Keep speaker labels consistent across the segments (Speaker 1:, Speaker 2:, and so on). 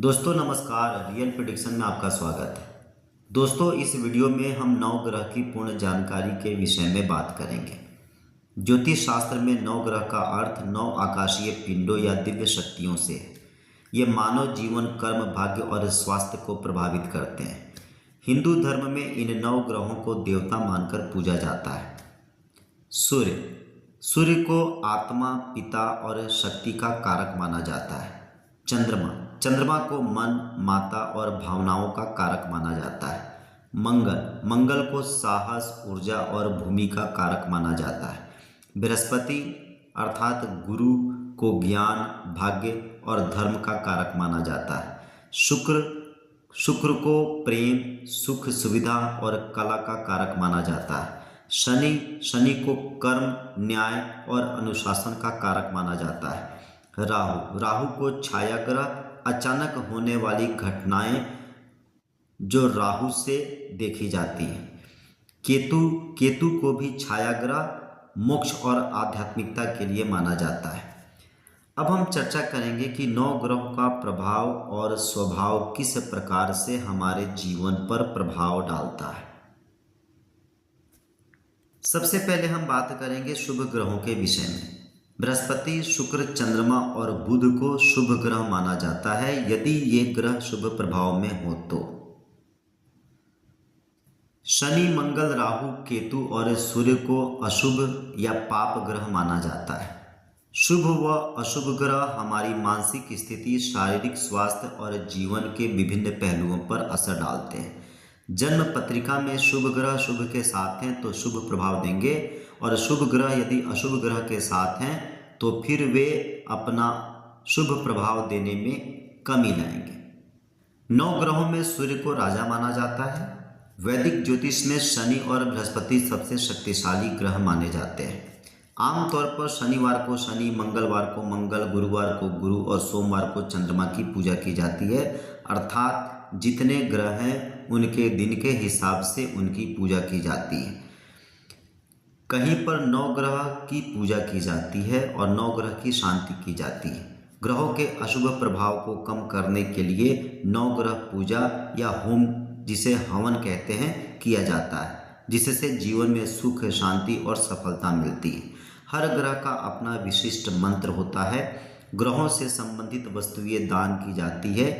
Speaker 1: दोस्तों नमस्कार, real prediction में आपका स्वागत है। दोस्तों इस वीडियो में हम नवग्रह की पूर्ण जानकारी के विषय में बात करेंगे। ज्योतिष शास्त्र में नवग्रह का अर्थ 9 आकाशीय पिंडों या दिव्य शक्तियों से है। ये मानव जीवन, कर्म, भाग्य और स्वास्थ्य को प्रभावित करते हैं। हिंदू धर्म में इन 9 ग्रहों को देवता मानकर पूजा जाता है। सूर्य को आत्मा, पिता और शक्ति का कारक माना जाता है। चंद्रमा को मन, माता और भावनाओं का कारक माना जाता है। मंगल को साहस, ऊर्जा और भूमि का कारक माना जाता है। बृहस्पति अर्थात गुरु को ज्ञान, भाग्य और धर्म का कारक माना जाता है। शुक्र को प्रेम, सुख, सुविधा और कला का कारक माना जाता है। शनि को कर्म, न्याय और अनुशासन का कारक माना जाता है। राहु को छाया ग्रह, अचानक होने वाली घटनाएं जो राहु से देखी जाती हैं। केतु को भी छाया ग्रह, मोक्ष और आध्यात्मिकता के लिए माना जाता है। अब हम चर्चा करेंगे कि 9 ग्रहों का प्रभाव और स्वभाव किस प्रकार से हमारे जीवन पर प्रभाव डालता है। सबसे पहले हम बात करेंगे शुभ ग्रहों के विषय में। बृहस्पति, शुक्र, चंद्रमा और बुध को शुभ ग्रह माना जाता है यदि ये ग्रह शुभ प्रभाव में हो तो। शनि, मंगल, राहु, केतु और सूर्य को अशुभ या पाप ग्रह माना जाता है। शुभ व अशुभ ग्रह हमारी मानसिक स्थिति, शारीरिक स्वास्थ्य और जीवन के विभिन्न पहलुओं पर असर डालते हैं। जन्म पत्रिका में शुभ ग्रह शुभ के साथ हैं तो शुभ प्रभाव देंगे, और शुभ ग्रह यदि अशुभ ग्रह के साथ हैं तो फिर वे अपना शुभ प्रभाव देने में कमी लाएंगे। 9 ग्रहों में सूर्य को राजा माना जाता है। वैदिक ज्योतिष में शनि और बृहस्पति सबसे शक्तिशाली ग्रह माने जाते हैं। आमतौर पर शनिवार को शनि, मंगलवार को मंगल, गुरुवार को गुरु और सोमवार को चंद्रमा की पूजा की जाती है। अर्थात जितने ग्रह हैं उनके दिन के हिसाब से उनकी पूजा की जाती है। कहीं पर 9 ग्रह की पूजा की जाती है और 9 ग्रह की शांति की जाती है। ग्रहों के अशुभ प्रभाव को कम करने के लिए 9 ग्रह पूजा या होम, जिसे हवन कहते हैं, किया जाता है, जिससे जीवन में सुख, शांति और सफलता मिलती है। हर ग्रह का अपना विशिष्ट मंत्र होता है। ग्रहों से संबंधित वस्तुएं दान की जाती है,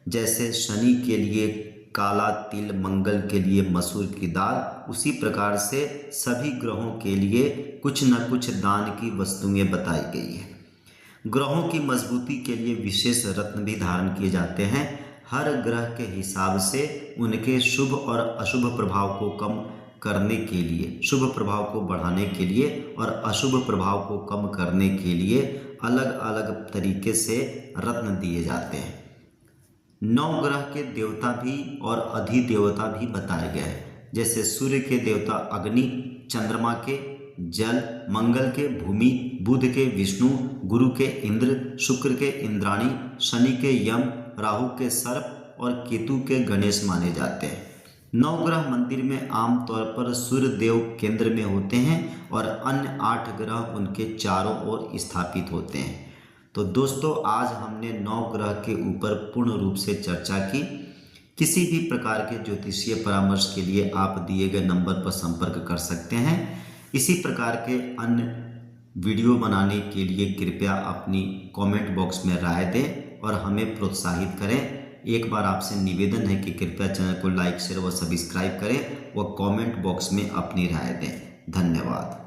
Speaker 1: जैसे शनि के लिए काला तिल, मंगल के लिए मसूर की दाल। उसी प्रकार से सभी ग्रहों के लिए कुछ न कुछ दान की वस्तुएं बताई गई है। ग्रहों की मजबूती के लिए विशेष रत्न भी धारण किए जाते हैं। हर ग्रह के हिसाब से उनके शुभ और अशुभ प्रभाव को कम करने के लिए, शुभ प्रभाव को बढ़ाने के लिए और अशुभ प्रभाव को कम करने के लिए अलग अलग तरीके से रत्न दिए जाते हैं। 9 ग्रह के देवता भी और अधिदेवता भी बताए गए हैं, जैसे सूर्य के देवता अग्नि, चंद्रमा के जल, मंगल के भूमि, बुध के विष्णु, गुरु के इंद्र, शुक्र के इंद्राणी, शनि के यम, राहु के सर्प और केतु के गणेश माने जाते हैं। 9 ग्रह मंदिर में आमतौर पर सूर्य देव केंद्र में होते हैं और अन्य 8 ग्रह उनके चारों ओर स्थापित होते हैं। तो दोस्तों आज हमने 9 ग्रह के ऊपर पूर्ण रूप से चर्चा की। किसी भी प्रकार के ज्योतिषीय परामर्श के लिए आप दिए गए नंबर पर संपर्क कर सकते हैं। इसी प्रकार के अन्य वीडियो बनाने के लिए कृपया अपनी कमेंट बॉक्स में राय दें और हमें प्रोत्साहित करें। एक बार आपसे निवेदन है कि कृपया चैनल को लाइक, शेयर व सब्सक्राइब करें व कमेंट बॉक्स में अपनी राय दें। धन्यवाद।